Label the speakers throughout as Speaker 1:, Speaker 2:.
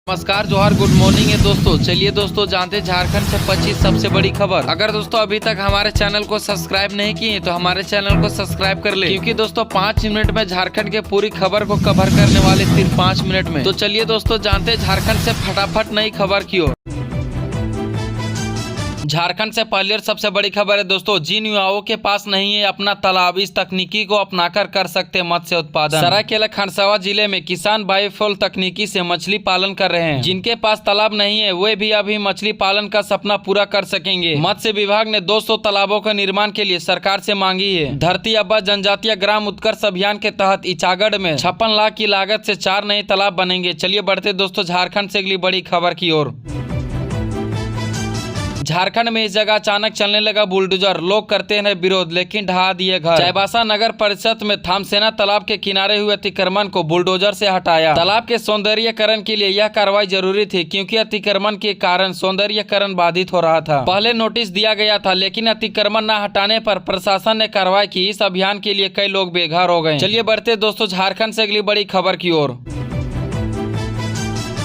Speaker 1: नमस्कार, जोहार, good morning है दोस्तों। चलिए दोस्तों जानते झारखंड से 25 सबसे बड़ी खबर। अगर दोस्तों अभी तक हमारे चैनल को सब्सक्राइब नहीं किए तो हमारे चैनल को सब्सक्राइब कर ले, क्योंकि दोस्तों 5 मिनट में झारखंड के पूरी खबर को कवर करने वाले सिर्फ 5 मिनट में। तो चलिए दोस्तों जानते झारखंड से फटाफट नई खबर की ओर। झारखंड से पहली और सबसे बड़ी खबर है दोस्तों, जिन युवाओं के पास नहीं है अपना तालाब, इस तकनीकी को अपनाकर कर सकते मत्स्य उत्पादन। सरायकेला खरसावां जिले में किसान बायोफ्यूल तकनीकी से मछली पालन कर रहे हैं। जिनके पास तालाब नहीं है वे भी अभी मछली पालन का सपना पूरा कर सकेंगे। मत्स्य विभाग ने 200 तालाबों का निर्माण के लिए सरकार से मांगी है। धरती आबा जनजातीय ग्राम उत्कर्ष अभियान के तहत इचागढ़ में 56 लाख की लागत से 4 नए तालाब बनेंगे। चलिए बढ़ते दोस्तों झारखंड से अगली बड़ी खबर की ओर। झारखंड में इस जगह अचानक चलने लगा बुलडोजर। लोग करते हैं विरोध लेकिन ढहा दिए घर। चाईबासा नगर परिषद में थामसेना तालाब के किनारे हुए अतिक्रमण को बुलडोजर से हटाया। तालाब के सौंदर्यीकरण के लिए यह कार्रवाई जरूरी थी, क्योंकि अतिक्रमण के कारण सौंदर्यीकरण बाधित हो रहा था। पहले नोटिस दिया गया था, लेकिन अतिक्रमण न हटाने पर प्रशासन ने कार्रवाई की। इस अभियान के लिए कई लोग बेघर हो गए। चलिए बढ़ते दोस्तों झारखंड से अगली बड़ी खबर की ओर।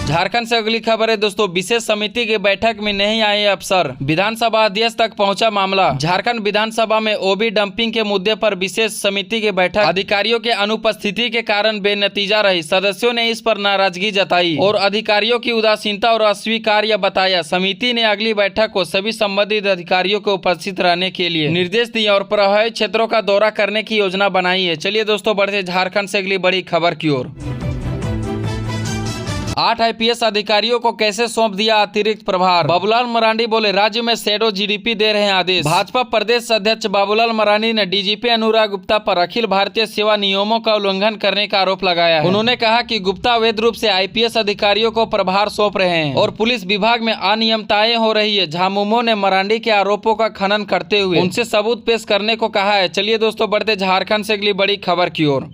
Speaker 1: झारखंड से अगली खबर है दोस्तों, विशेष समिति की बैठक में नहीं आए अफसर। विधानसभा अध्यक्ष तक पहुंचा मामला। झारखंड विधानसभा में ओबी डंपिंग के मुद्दे पर विशेष समिति की बैठक अधिकारियों के अनुपस्थिति के कारण बेनतीजा रही। सदस्यों ने इस पर नाराजगी जताई और अधिकारियों की उदासीनता और अस्वीकार्य बताया। समिति ने अगली बैठक को सभी संबंधित अधिकारियों को उपस्थित रहने के लिए निर्देश दिए और प्रभावित क्षेत्रों का दौरा करने की योजना बनाई है। चलिए दोस्तों बढ़ते झारखंड से अगली बड़ी खबर की ओर। 8 आईपीएस अधिकारियों को कैसे सौंप दिया अतिरिक्त प्रभार। बाबूलाल मरांडी बोले, राज्य में शैडो जीडीपी दे रहे हैं आदेश। भाजपा प्रदेश अध्यक्ष बाबूलाल मरांडी ने डीजीपी अनुराग गुप्ता पर अखिल भारतीय सेवा नियमों का उल्लंघन करने का आरोप लगाया है। उन्होंने कहा कि गुप्ता अवैध रूप से आईपीएस अधिकारियों को प्रभार सौंप रहे हैं और पुलिस विभाग में अनियमितताएं हो रही है। झामुमो ने मरांडी के आरोपों का खंडन करते हुए उनसे सबूत पेश करने को कहा है। चलिए दोस्तों बढ़ते झारखंड से अगली बड़ी खबर की ओर।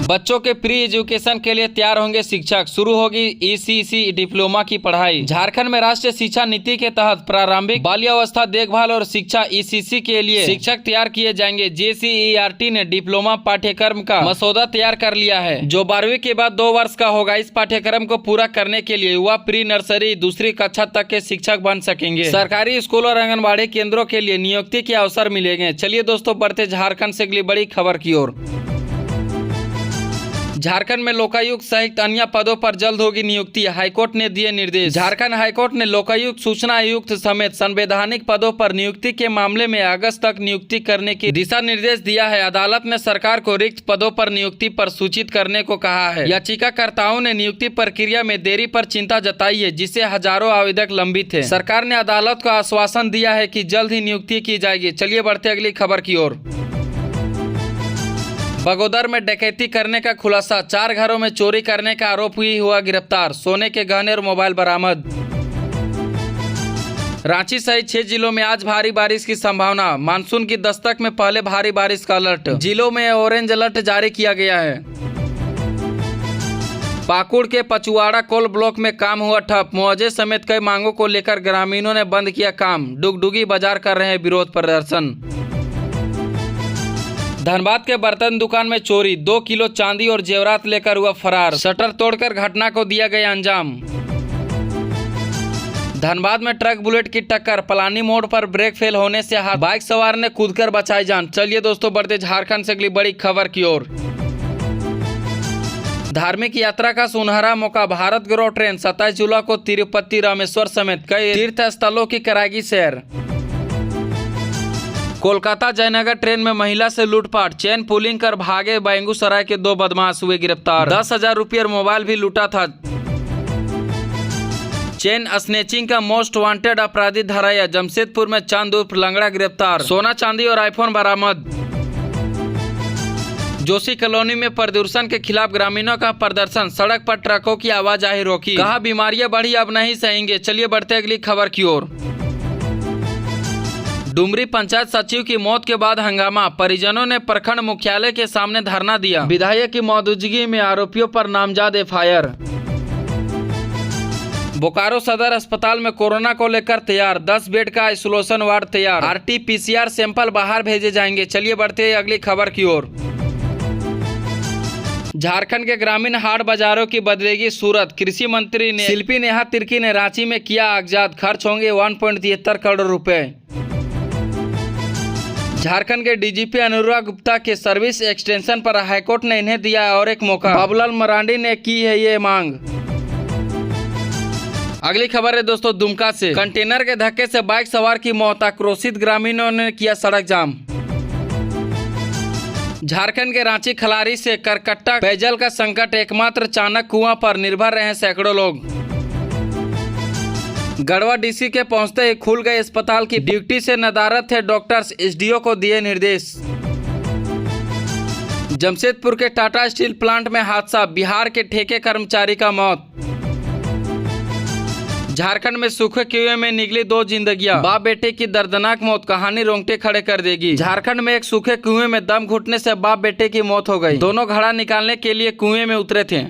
Speaker 1: बच्चों के प्री एजुकेशन के लिए तैयार होंगे शिक्षक। शुरू होगी ईसीसी डिप्लोमा की पढ़ाई। झारखंड में राष्ट्रीय शिक्षा नीति के तहत प्रारंभिक बाल्यावस्था देखभाल और शिक्षा ईसीसी के लिए शिक्षक तैयार किए जाएंगे। जेसीईआरटी ने डिप्लोमा पाठ्यक्रम का मसौदा तैयार कर लिया है, जो 12वीं के बाद 2 वर्ष का होगा। इस पाठ्यक्रम को पूरा करने के लिए युवा प्री नर्सरी 2री कक्षा तक के शिक्षक बन सकेंगे। सरकारी स्कूल और आंगनबाड़ी केंद्रों के लिए नियुक्ति के अवसर मिलेंगे। चलिए दोस्तों बढ़ते झारखंड से अगली बड़ी खबर की ओर। झारखंड में लोकायुक्त सहित अन्य पदों पर जल्द होगी नियुक्ति, हाईकोर्ट ने दिए निर्देश। झारखंड हाईकोर्ट ने लोकायुक्त, सूचना आयुक्त समेत संवैधानिक पदों पर नियुक्ति के मामले में अगस्त तक नियुक्ति करने की दिशा निर्देश दिया है। अदालत ने सरकार को रिक्त पदों पर नियुक्ति पर सूचित करने को कहा है। याचिकाकर्ताओं ने नियुक्ति प्रक्रिया में देरी पर चिंता जताई है, जिससे हजारों आवेदक लंबित है। सरकार ने अदालत को आश्वासन दिया है कि जल्द ही नियुक्ति की जाएगी। चलिए बढ़ते अगली खबर की ओर। बगोदर में डकैती करने का खुलासा। 4 घरों में चोरी करने का आरोप हुआ गिरफ्तार। सोने के गहने और मोबाइल बरामद। रांची सहित 6 जिलों में आज भारी बारिश की संभावना। मानसून की दस्तक में पहले भारी बारिश का अलर्ट। जिलों में ऑरेंज अलर्ट जारी किया गया है। पाकुड़ के पचुआड़ा कोल ब्लॉक में काम हुआ ठप। मुआवजे समेत कई मांगों को लेकर ग्रामीणों ने बंद किया काम। डुगडुगी बाजार कर रहे हैं विरोध प्रदर्शन। धनबाद के बर्तन दुकान में चोरी। 2 किलो चांदी और जेवरात लेकर हुआ फरार। शटर तोड़कर घटना को दिया गया अंजाम। धनबाद में ट्रक बुलेट की टक्कर। पलानी मोड़ पर ब्रेक फेल होने से बाइक सवार ने कूदकर बचाई जान। चलिए दोस्तों बढ़ते झारखंड से अगली बड़ी खबर की ओर। धार्मिक यात्रा का सुनहरा मौका। भारत गौरव ट्रेन 27 जुलाई को तिरुपति, रामेश्वर समेत कई तीर्थ स्थलों की कराएगी सैर। कोलकाता जयनगर ट्रेन में महिला से लूटपाट। चेन पुलिंग कर भागे बेगूसराय के 2 बदमाश हुए गिरफ्तार। 10,000 रुपये और मोबाइल भी लूटा था। चेन स्नेचिंग का मोस्ट वांटेड अपराधी धराया। जमशेदपुर में चांद उर्फ लंगड़ा गिरफ्तार। सोना चांदी और आईफोन बरामद। जोशी कॉलोनी में प्रदूषण के खिलाफ ग्रामीणों का प्रदर्शन। सड़क पर ट्रकों की आवाजाही रोकी। कहा बीमारियां बढ़ी, अब नहीं सहेंगे। चलिए बढ़ते अगली खबर की ओर। डुमरी पंचायत सचिव की मौत के बाद हंगामा। परिजनों ने प्रखंड मुख्यालय के सामने धरना दिया। विधायक की मौजूदगी में आरोपियों पर नामजद एफआईआर। बोकारो सदर अस्पताल में कोरोना को लेकर तैयार। 10 बेड का आइसोलेशन वार्ड तैयार। आरटीपीसीआर सैंपल बाहर भेजे जाएंगे। चलिए बढ़ते अगली खबर की ओर। झारखंड के ग्रामीण हाट बाजारों की बदलेगी सूरत। कृषि मंत्री ने शिल्पी नेहा तिर्की ने रांची में किया आगाज। खर्च होंगे 1.73 करोड़ रुपए। झारखंड के डीजीपी अनुराग गुप्ता के सर्विस एक्सटेंशन पर हाईकोर्ट ने इन्हें दिया और एक मौका। बाबूलाल मरांडी ने की है ये मांग। अगली खबर है दोस्तों दुमका से। कंटेनर के धक्के से बाइक सवार की मौत, आक्रोशित ग्रामीणों ने किया सड़क जाम। झारखंड के रांची खलारी से करकट्टा पेयजल का संकट, एकमात्र चाणक कुआं पर निर्भर रहे सैकड़ों लोग। गढ़वा डीसी के पहुंचते ही खुल गए अस्पताल की, ड्यूटी से नदारद थे डॉक्टर्स, एसडीओ को दिए निर्देश। जमशेदपुर के टाटा स्टील प्लांट में हादसा, बिहार के ठेके कर्मचारी का मौत। झारखंड में सूखे कुएं में निकली 2 जिंदगियां, बाप बेटे की दर्दनाक मौत, कहानी रोंगटे खड़े कर देगी। झारखंड में एक सूखे कुएं में दम घुटने से बाप बेटे की मौत हो गई। दोनों घड़ा निकालने के लिए कुएं में उतरे थे।